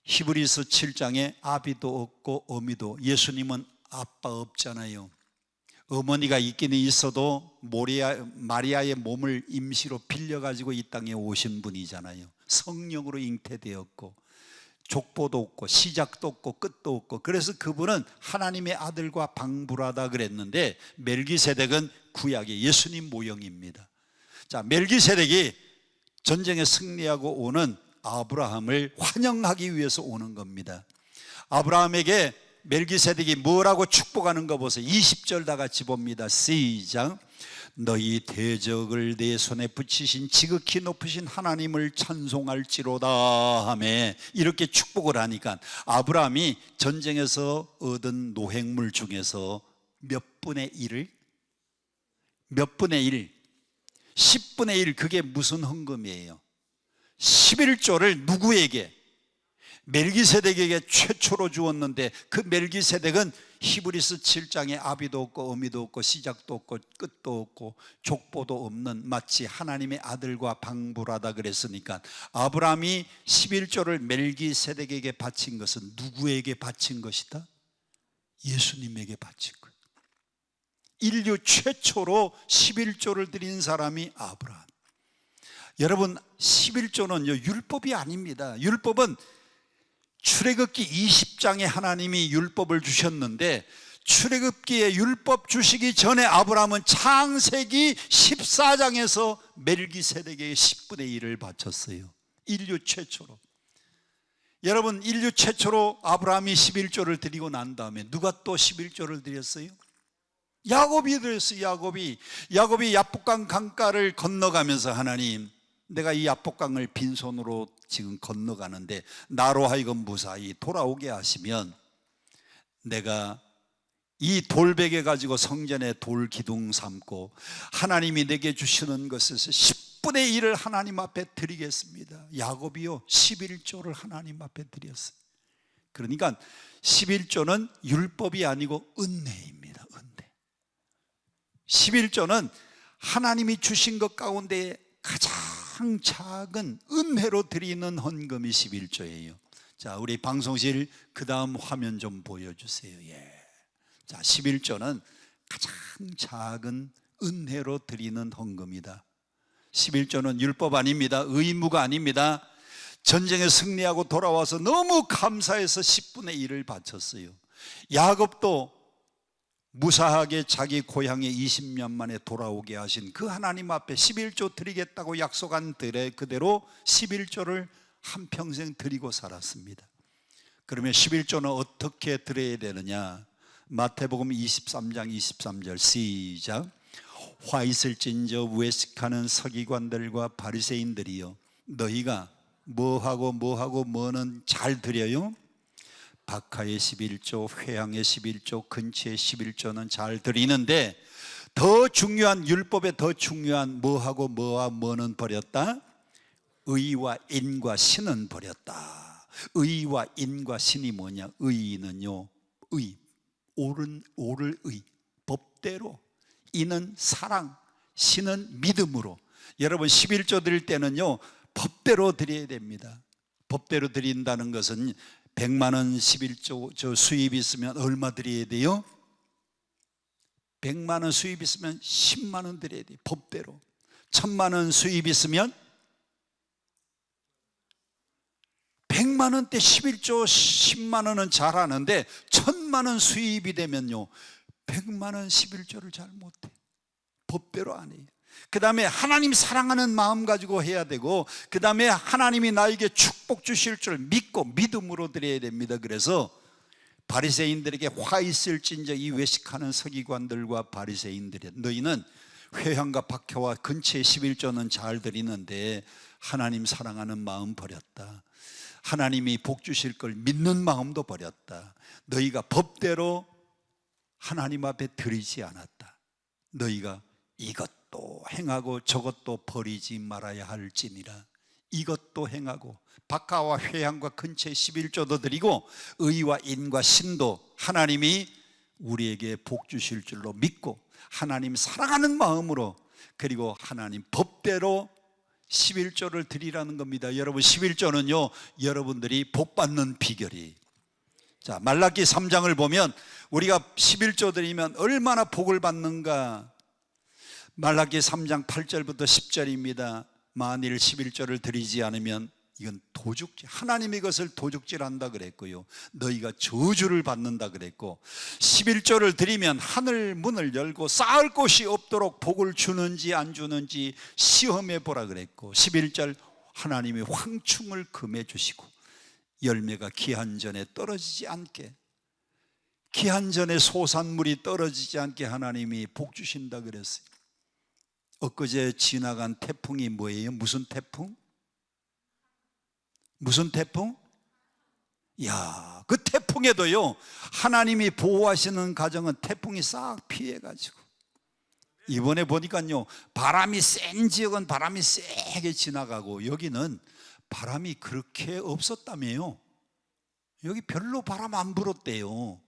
히브리서 7장에 아비도 없고 어미도, 예수님은 아빠 없잖아요. 어머니가 있기는 있어도 마리아의 몸을 임시로 빌려가지고 이 땅에 오신 분이잖아요. 성령으로 잉태되었고 족보도 없고 시작도 없고 끝도 없고, 그래서 그분은 하나님의 아들과 방불하다 그랬는데, 멜기세덱은 구약의 예수님 모형입니다. 자, 멜기세덱이 전쟁에 승리하고 오는 아브라함을 환영하기 위해서 오는 겁니다. 아브라함에게 멜기세덱이 뭐라고 축복하는 거 보세요. 20절 다 같이 봅니다. 시작. 너희 대적을 내 손에 붙이신 지극히 높으신 하나님을 찬송할지로다 하며 이렇게 축복을 하니까 아브라함이 전쟁에서 얻은 노획물 중에서 몇 분의 1을? 몇 분의 1? 10분의 1, 그게 무슨 헌금이에요? 11조를 누구에게? 멜기세덱에게 최초로 주었는데, 그 멜기세덱은 히브리서 7장에 아비도 없고 어미도 없고 시작도 없고 끝도 없고 족보도 없는 마치 하나님의 아들과 방불하다 그랬으니까, 아브라함이 11조를 멜기세덱에게 바친 것은 누구에게 바친 것이다? 예수님에게 바친 것. 인류 최초로 11조를 드린 사람이 아브라함. 여러분, 11조는 율법이 아닙니다. 율법은 출애굽기 20장에 하나님이 율법을 주셨는데, 출애굽기에 율법 주시기 전에 아브라함은 창세기 14장에서 멜기세덱에게 10분의 1을 바쳤어요. 인류 최초로. 여러분, 인류 최초로 아브라함이 11조를 드리고 난 다음에 누가 또 11조를 드렸어요? 야곱이 드렸어요. 야곱이 야복강 강가를 건너가면서, 하나님, 내가 이 야복강을 빈손으로 지금 건너가는데 나로 하여금 무사히 돌아오게 하시면 내가 이 돌베개 가지고 성전에 돌 기둥 삼고 하나님이 내게 주시는 것에서 10분의 1을 하나님 앞에 드리겠습니다. 야곱이요 11조를 하나님 앞에 드렸어요. 그러니까 11조는 율법이 아니고 은혜입니다. 은혜. 11조는 하나님이 주신 것 가운데 가장 작은 은혜로 드리는 헌금이 11조예요. 자, 우리 방송실 그 다음 화면 좀 보여주세요. 예. 자, 11조는 가장 작은 은혜로 드리는 헌금이다. 11조는 율법 아닙니다. 의무가 아닙니다. 전쟁에 승리하고 돌아와서 너무 감사해서 10분의 1을 바쳤어요. 야곱도 무사하게 자기 고향에 20년 만에 돌아오게 하신 그 하나님 앞에 11조 드리겠다고 약속한 그대로 11조를 한평생 드리고 살았습니다. 그러면 11조는 어떻게 드려야 되느냐? 마태복음 23장 23절 시작. 화 있을진저 외식하는 서기관들과 바리새인들이여, 너희가 뭐하고 뭐는 잘 드려요? 박하의 11조, 회향의 11조, 근치의 11조는 잘 드리는데 더 중요한, 율법에 더 중요한 뭐하고 뭐는 버렸다? 의와 인과 신은 버렸다. 의와 인과 신이 뭐냐? 의는요, 의, 옳을 의, 법대로. 인은 사랑, 신은 믿음으로. 여러분 11조 드릴 때는요 법대로 드려야 됩니다. 법대로 드린다는 것은 100만 원 11조 수입이 있으면 얼마 드려야 돼요? 100만 원 수입이 있으면 10만 원 드려야 돼요. 법대로. 1000만 원 수입이 있으면 100만 원대 11조 10만 원은 잘하는데 1000만 원 수입이 되면요 100만 원 11조를 잘 못해. 법대로 안 해요. 그 다음에 하나님 사랑하는 마음 가지고 해야 되고, 그 다음에 하나님이 나에게 축복 주실 줄 믿고 믿음으로 드려야 됩니다. 그래서 바리새인들에게 화 있을진저 이 외식하는 서기관들과 바리새인들이, 너희는 회향과 박해와 근처의 11조는 잘 드리는데 하나님 사랑하는 마음 버렸다. 하나님이 복 주실 걸 믿는 마음도 버렸다. 너희가 법대로 하나님 앞에 드리지 않았다. 너희가 이것도 행하고 저것도 버리지 말아야 할지니라. 이것도 행하고 박하와 회향과 근처의 11조도 드리고 의와 인과 신도 하나님이 우리에게 복 주실 줄로 믿고 하나님 사랑하는 마음으로, 그리고 하나님 법대로 11조를 드리라는 겁니다. 여러분 11조는요 여러분들이 복 받는 비결이. 자, 말라기 3장을 보면 우리가 11조 드리면 얼마나 복을 받는가. 말라기 3장 8절부터 10절입니다. 만일 11조를 드리지 않으면 이건 도둑질, 하나님이 이것을 도둑질한다 그랬고요, 너희가 저주를 받는다 그랬고, 11조를 드리면 하늘 문을 열고 쌓을 곳이 없도록 복을 주는지 안 주는지 시험해 보라 그랬고, 11절 하나님이 황충을 금해 주시고 열매가 기한전에 떨어지지 않게, 기한전에 소산물이 떨어지지 않게 하나님이 복 주신다 그랬어요. 엊그제 지나간 태풍이 뭐예요? 무슨 태풍? 무슨 태풍? 야, 그 태풍에도요 하나님이 보호하시는 가정은 태풍이 싹 피해가지고, 이번에 보니까요 바람이 센 지역은 바람이 세게 지나가고 여기는 바람이 그렇게 없었다며요. 여기 별로 바람 안 불었대요.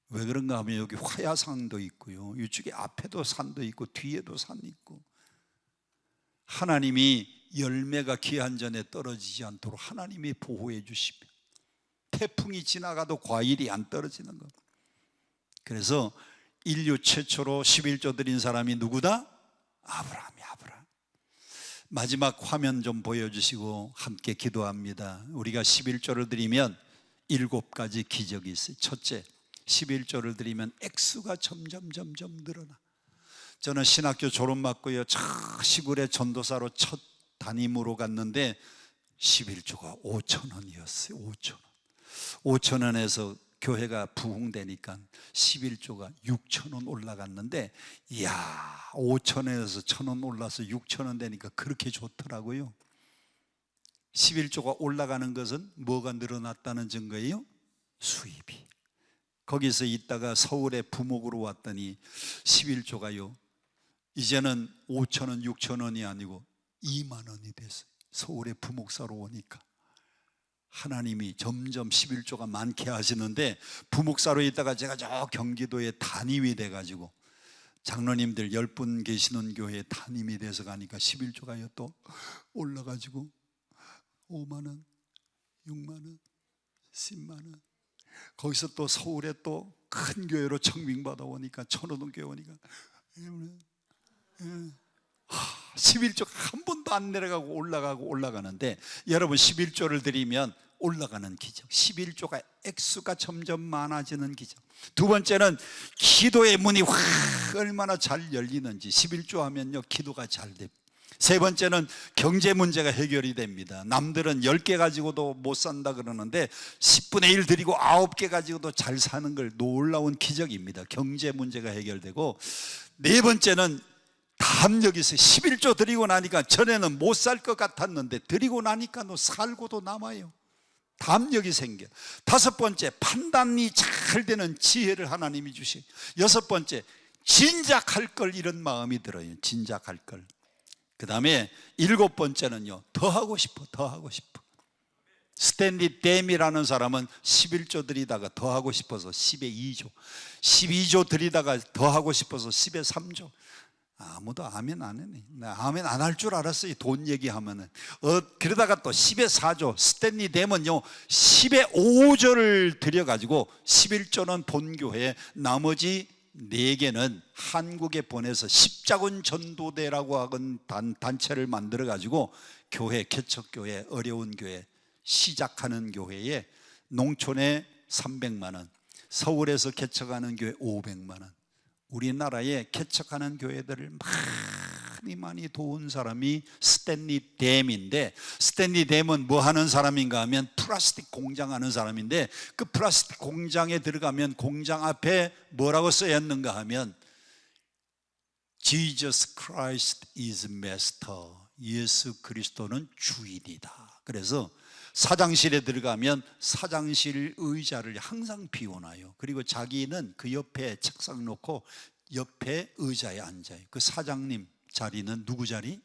왜 그런가 하면 여기 화야산도 있고요, 이쪽에 앞에도 산도 있고 뒤에도 산 있고, 하나님이 열매가 기한전에 떨어지지 않도록 하나님이 보호해 주시며 태풍이 지나가도 과일이 안 떨어지는 것. 그래서 인류 최초로 11조 드린 사람이 누구다? 아브라함이. 아브라함. 마지막 화면 좀 보여주시고 함께 기도합니다. 우리가 11조를 드리면 7가지 기적이 있어요. 첫째, 11조를 드리면 액수가 점점 늘어나. 저는 신학교 졸업 맞고요 시골에 전도사로 첫 담임으로 갔는데 11조가 5,000원이었어요 5,000원에서 교회가 부흥되니까 11조가 6,000원 올라갔는데, 이야 5,000원에서 1,000원 올라서 6,000원 되니까 그렇게 좋더라고요. 11조가 올라가는 것은 뭐가 늘어났다는 증거예요? 수입이. 거기서 있다가 서울에 부목으로 왔더니 11조가요 이제는 5,000원 6,000원이 아니고 2만 원이 됐어요. 서울에 부목사로 오니까 하나님이 점점 11조가 많게 하시는데, 부목사로 있다가 제가 저 경기도에 담임이 돼가지고 장로님들 10분 계시는 교회에 담임이 돼서 가니까 11조가 또 올라가지고 5만 원 6만 원 10만 원, 거기서 또 서울에 또 큰 교회로 청빙받아 오니까 천호동 교회 오니까 11조가 한 번도 안 내려가고 올라가는데, 여러분 11조를 드리면 올라가는 기적. 11조가 액수가 점점 많아지는 기적. 두 번째는 기도의 문이 확 얼마나 잘 열리는지. 11조 하면요 기도가 잘 됩니다. 세 번째는 경제 문제가 해결이 됩니다. 남들은 10개 가지고도 못 산다 그러는데 10분의 1 드리고 9개 가지고도 잘 사는 걸 놀라운 기적입니다. 경제 문제가 해결되고, 네 번째는 담력이 있어요. 11조 드리고 나니까 전에는 못 살 것 같았는데 드리고 나니까 살고도 남아요. 담력이 생겨. 다섯 번째, 판단이 잘 되는 지혜를 하나님이 주시. 여섯 번째, 진작할 걸 이런 마음이 들어요. 진작할 걸. 그 다음에 일곱 번째는요, 더 하고 싶어. 스탠리 댐이라는 사람은 11조 드리다가 더 하고 싶어서 10에 2조, 12조 드리다가 더 하고 싶어서 10에 3조. 아무도 아멘 안 했네. 나 아멘 안 할 줄 알았어요, 돈 얘기하면은. 그러다가 또 10에 4조, 스탠리 댐은요 10에 5조를 드려가지고 11조는 본교회에, 나머지 4개는 한국에 보내서 십자군 전도대라고 하는 단체를 만들어 가지고 교회, 개척교회, 어려운 교회 시작하는 교회에 농촌에 300만 원, 서울에서 개척하는 교회 500만 원, 우리나라에 개척하는 교회들을 많이 도운 사람이 스탠리 댐인데, 스탠리 댐은 뭐 하는 사람인가 하면 플라스틱 공장 하는 사람인데, 그 플라스틱 공장에 들어가면 공장 앞에 뭐라고 써야 했는가 하면 Jesus Christ is Master, 예수 그리스도는 주인이다. 그래서 사장실에 들어가면 사장실 의자를 항상 비워놔요. 그리고 자기는 그 옆에 책상 놓고 옆에 의자에 앉아요. 그 사장님 자리는 누구 자리?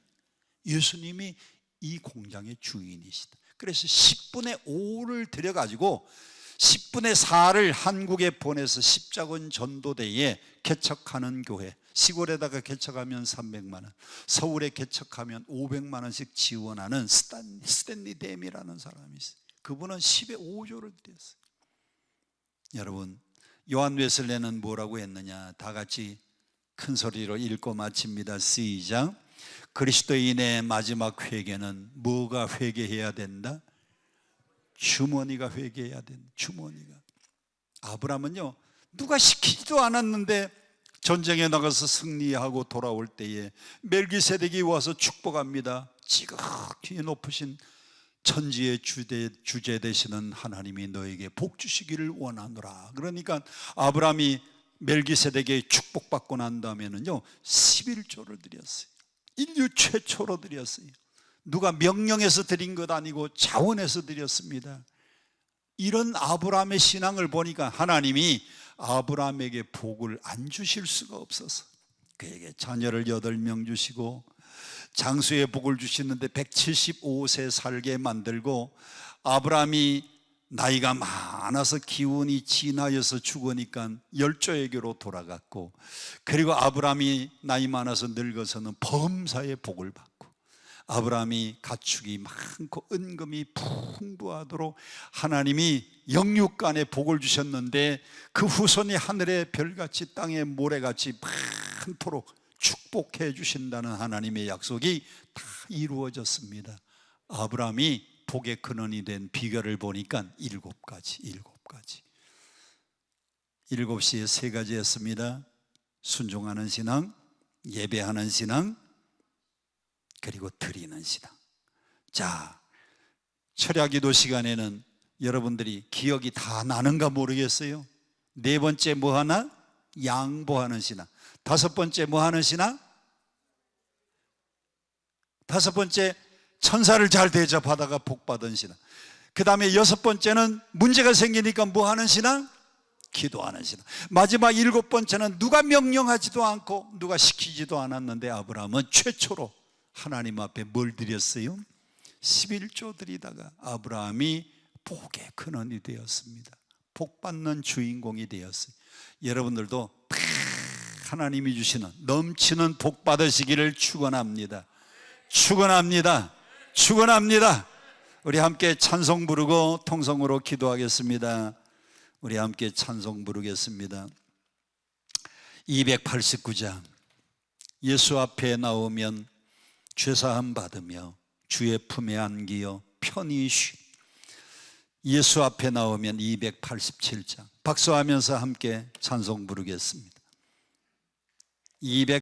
예수님이 이 공장의 주인이시다. 그래서 10분의 5를 들여가지고 10분의 4를 한국에 보내서 십자군 전도대에 개척하는 교회, 시골에다가 개척하면 300만 원, 서울에 개척하면 500만 원씩 지원하는 스탠리 댐이라는 사람이 있어요. 그분은 10에 5조를 드렸어요. 여러분, 요한 웨슬레는 뭐라고 했느냐? 다 같이 큰 소리로 읽고 마칩니다. 시작. 그리스도인의 마지막 회개는 뭐가 회개해야 된다? 주머니가 회개해야 된다. 주머니가. 아브라함은요 누가 시키지도 않았는데 전쟁에 나가서 승리하고 돌아올 때에 멜기세덱이 와서 축복합니다. 지극히 높으신 천지의 주제 되시는 하나님이 너에게 복 주시기를 원하노라. 그러니까 아브라함이 멜기세덱에게 축복받고 난 다음에는요 11조를 드렸어요. 인류 최초로 드렸어요. 누가 명령해서 드린 것 아니고 자원해서 드렸습니다. 이런 아브라함의 신앙을 보니까 하나님이 아브라함에게 복을 안 주실 수가 없어서 그에게 자녀를 8명 주시고 장수의 복을 주시는데 175세 살게 만들고, 아브라함이 나이가 많아서 기운이 진하여서 죽으니까 열조에게로 돌아갔고, 그리고 아브라함이 나이 많아서 늙어서는 범사의 복을 받고, 아브라함이 가축이 많고 은금이 풍부하도록 하나님이 영육간에 복을 주셨는데, 그 후손이 하늘의 별같이 땅의 모래같이 많도록 축복해 주신다는 하나님의 약속이 다 이루어졌습니다. 아브라함이 복의 근원이 된 비결을 보니까 7가지. 7시에 3가지였습니다. 순종하는 신앙, 예배하는 신앙, 그리고 드리는 신앙. 자, 철야기도 시간에는 여러분들이 기억이 다 나는가 모르겠어요. 4번째 뭐 하나? 양보하는 신앙. 5번째 뭐 하는 신앙? 5번째 천사를 잘 대접하다가 복받은 신앙. 그 다음에 6번째는 문제가 생기니까 뭐 하는 신앙? 기도하는 신앙. 마지막 7번째는 누가 명령하지도 않고 누가 시키지도 않았는데 아브라함은 최초로 하나님 앞에 뭘 드렸어요? 11조 드리다가 아브라함이 복의 근원이 되었습니다. 복받는 주인공이 되었어요. 여러분들도 하나님이 주시는 넘치는 복 받으시기를 축원합니다. 축원합니다. 축원합니다. 우리 함께 찬송 부르고 통성으로 기도하겠습니다. 우리 함께 찬송 부르겠습니다. 289장. 예수 앞에 나오면 죄사함 받으며 주의 품에 안기어 편히 쉬. 예수 앞에 나오면 287장. 박수하면서 함께 찬송 부르겠습니다.